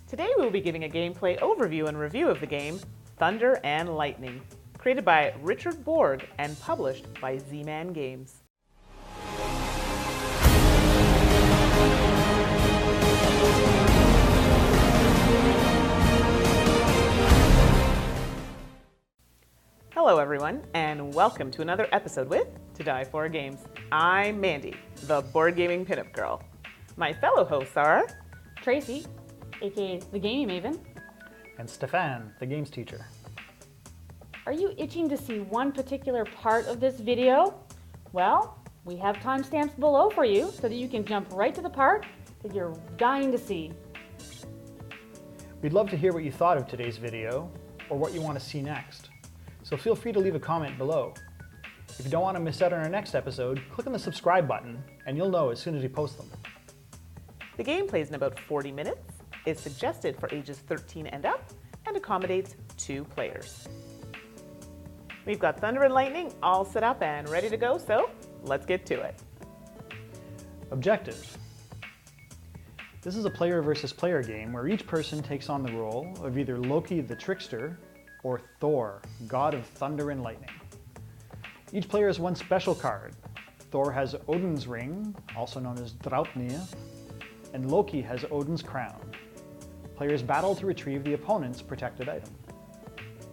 Today we will be giving a gameplay overview and review of the game Thunder and Lightning, created by Richard Borg and published by Zman Games. Hello everyone, and welcome to another episode with To Die For Games. I'm Mandy, the board gaming pinup girl. My fellow hosts are Tracy, aka the Gaming Maven, and Stephane, the games teacher. Are you itching to see one particular part of this video? Well, we have timestamps below for you so that you can jump right to the part that you're dying to see. We'd love to hear what you thought of today's video or what you want to see next. So feel free to leave a comment below. If you don't want to miss out on our next episode, click on the subscribe button and you'll know as soon as we post them. The game plays in about 40 minutes, is suggested for ages 13 and up, and accommodates 2 players. We've got Thunder and Lightning all set up and ready to go, so let's get to it. Objective. This is a player versus player game where each person takes on the role of either Loki the Trickster or Thor, God of Thunder and Lightning. Each player has one special card. Thor has Odin's Ring, also known as Draupnir, and Loki has Odin's Crown. Players battle to retrieve the opponent's protected item.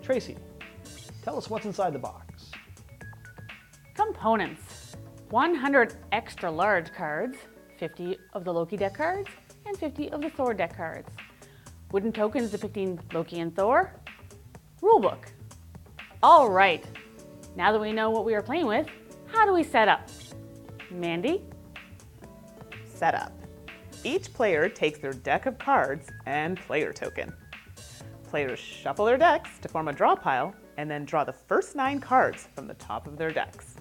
Tracy, tell us what's inside the box. Components: 100 extra large cards, 50 of the Loki deck cards, and 50 of the Thor deck cards. Wooden tokens depicting Loki and Thor. Rulebook. All right, now that we know what we are playing with, how do we set up? Mandy? Setup. Each player takes their deck of cards and player token. Players shuffle their decks to form a draw pile and then draw the first 9 cards from the top of their decks.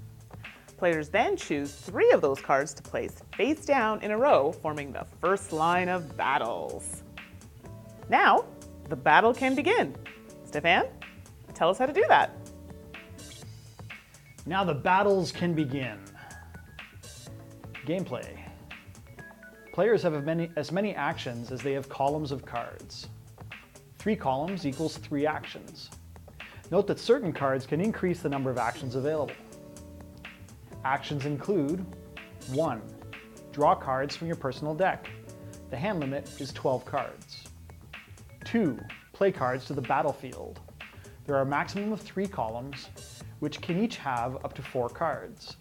Players then choose 3 of those cards to place face down in a row, forming the first line of battles. Now, the battle can begin. Stephane, tell us how to do that. Now the battles can begin. Gameplay. Players have as many actions as they have columns of cards. 3 columns equals 3 actions. Note that certain cards can increase the number of actions available. Actions include 1. Draw cards from your personal deck. The hand limit is 12 cards. 2. Play cards to the battlefield. There are a maximum of 3 columns, which can each have up to 4 cards.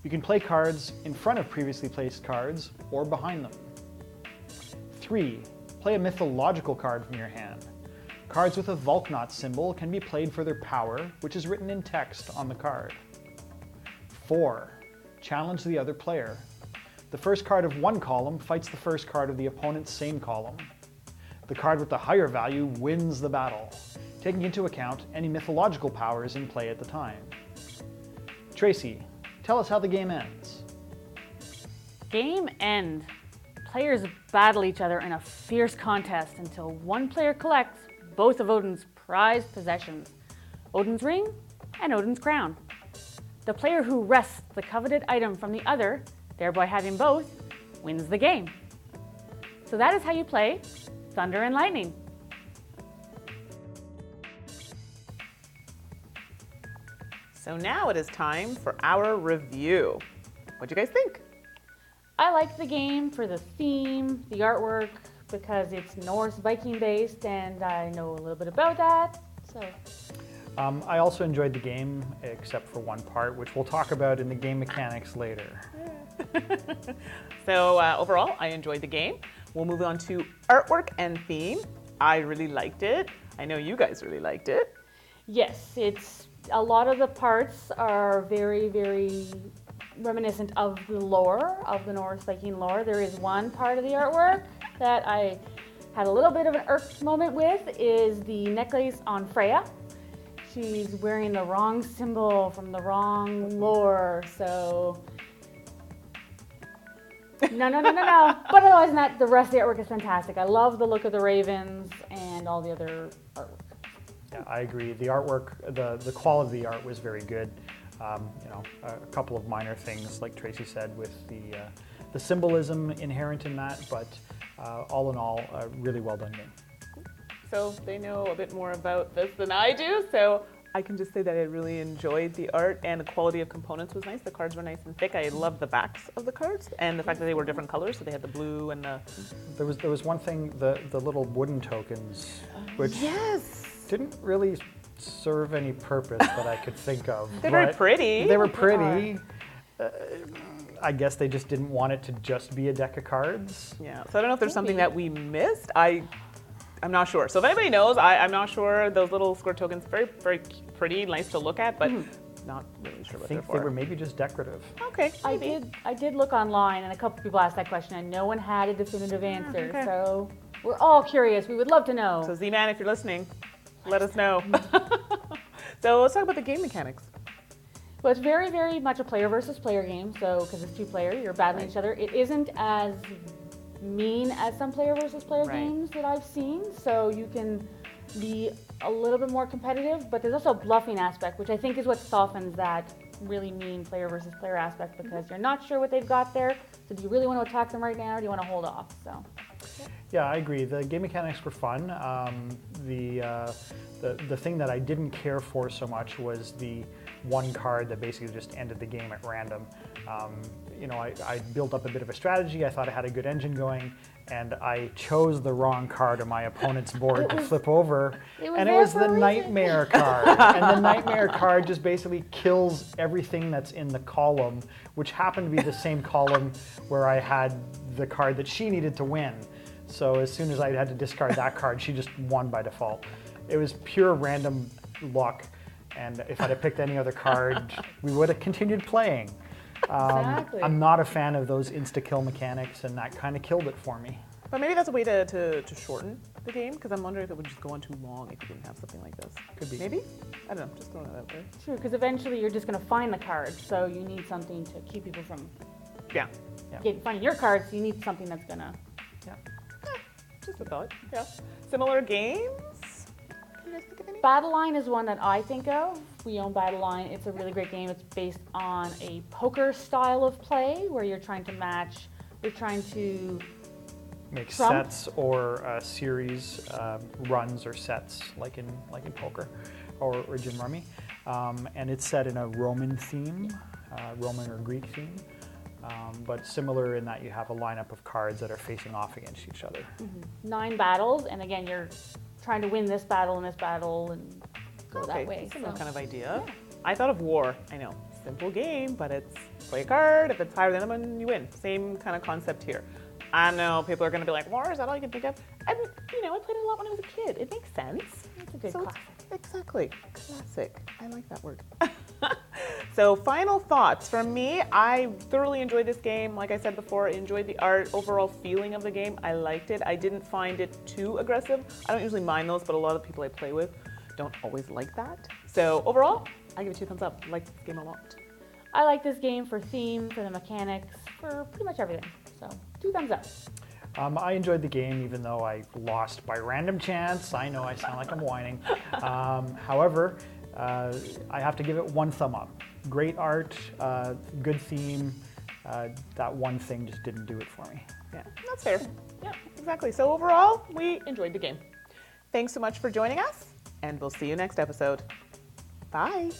You can play cards in front of previously placed cards or behind them. 3. Play a mythological card from your hand. Cards with a Volknot symbol can be played for their power, which is written in text on the card. 4. Challenge the other player. The first card of one column fights the first card of the opponent's same column. The card with the higher value wins the battle, taking into account any mythological powers in play at the time. Tracy, tell us how the game ends. Game end. Players battle each other in a fierce contest until one player collects both of Odin's prized possessions, Odin's Ring and Odin's Crown. The player who wrests the coveted item from the other, thereby having both, wins the game. So that is how you play Thunder and Lightning. So now it is time for our review. What'd you guys think? I like the game for the theme, the artwork, because it's Norse Viking based and I know a little bit about that. So. I also enjoyed the game, except for one part, which we'll talk about in the game mechanics later. So overall, I enjoyed the game. We'll move on to artwork and theme. I really liked it. I know you guys really liked it. Yes, a lot of the parts are very, very reminiscent of the lore, of the Norse Viking lore. There is one part of the artwork that I had a little bit of an irked moment with, is the necklace on Freya. She's wearing the wrong symbol from the wrong lore, so no. But otherwise than that, the rest of the artwork is fantastic. I love the look of the ravens and all the other artwork. Yeah, I agree. The artwork, the quality of the art was very good. A couple of minor things, like Tracy said, with the symbolism inherent in that, but all in all, a really well done game. so they know a bit more about this than I do. So I can just say that I really enjoyed the art, and the quality of components was nice. The cards were nice and thick. I loved the backs of the cards and the fact that they were different colors. So they had the blue and the... There was one thing, the little wooden tokens, which Yes! didn't really serve any purpose that I could think of. They're very but pretty. They were pretty. I guess they just didn't want it to just be a deck of cards. Yeah, so I don't know if there's something that we missed. I'm not sure. So if anybody knows, I'm not sure. Those little square tokens, very, very pretty, nice to look at, but not really sure I what they're think for. they were maybe just decorative. Okay, I maybe. did look online, and a couple people asked that question, and no one had a definitive answer. okay. So we're all curious. We would love to know. So Z-Man, if you're listening, let us know. So let's talk about the game mechanics. Well, it's very, very much a player versus player game. So because it's 2 player, you're battling each other. It isn't as mean as some player versus player games that I've seen. So you can be a little bit more competitive, but there's also a bluffing aspect, which I think is what softens that really mean player versus player aspect, because you're not sure what they've got there. So do you really want to attack them right now, or do you want to hold off? So. Yeah, I agree. The game mechanics were fun. The thing that I didn't care for so much was the one card that basically just ended the game at random. You know, I built up a bit of a strategy. I thought I had a good engine going, and I chose the wrong card on my opponent's board to flip over, and it was the nightmare card. And the nightmare card just basically kills everything that's in the column, which happened to be the same column where I had the card that she needed to win. So as soon as I had to discard that card, she just won by default. It was pure random luck, and if I'd have picked any other card, we would have continued playing. Exactly. I'm not a fan of those insta-kill mechanics, and that kind of killed it for me. But maybe that's a way to shorten the game, because I'm wondering if it would just go on too long if you didn't have something like this. Could be. Maybe? I don't know, just throwing it out there. True, because eventually you're just going to find the card, so you need something to keep people from Yeah. finding your cards. You need something that's going to... Yeah. Just a thought. Yeah. Similar games? Can you guys think of any? Battle Line is one that I think of. We own Battle Line. It's a really great game. It's based on a poker style of play where you're trying to match, you're trying to Make Trump? sets or series runs or sets, like in poker or gin rummy, and it's set in a Roman theme, Roman or Greek theme. But similar in that you have a lineup of cards that are facing off against each other. 9 battles, and again, you're trying to win this battle and go that way. Similar So. kind of idea. I thought of War. I know, simple game, but it's play a card. If it's higher than them, you win. Same kind of concept here. I know people are going to be like, War, is that all you can think of? I played it a lot when I was a kid. It makes sense. It's a good So classic. Exactly. Classic. I like that word. So final thoughts from me. I thoroughly enjoyed this game. Like I said before, I enjoyed the art, overall feeling of the game. I liked it. I didn't find it too aggressive. I don't usually mind those, but a lot of people I play with don't always like that. So overall, I give it 2 thumbs up. I like this game a lot. I like this game for theme, for the mechanics, for pretty much everything. So 2 thumbs up. I enjoyed the game, even though I lost by random chance. I know I sound like I'm whining. However, I have to give it 1 thumb up. Great art, good theme. That one thing just didn't do it for me. Yeah, that's fair. Yeah, exactly. So overall, we enjoyed the game. Thanks so much for joining us, and we'll see you next episode. Bye.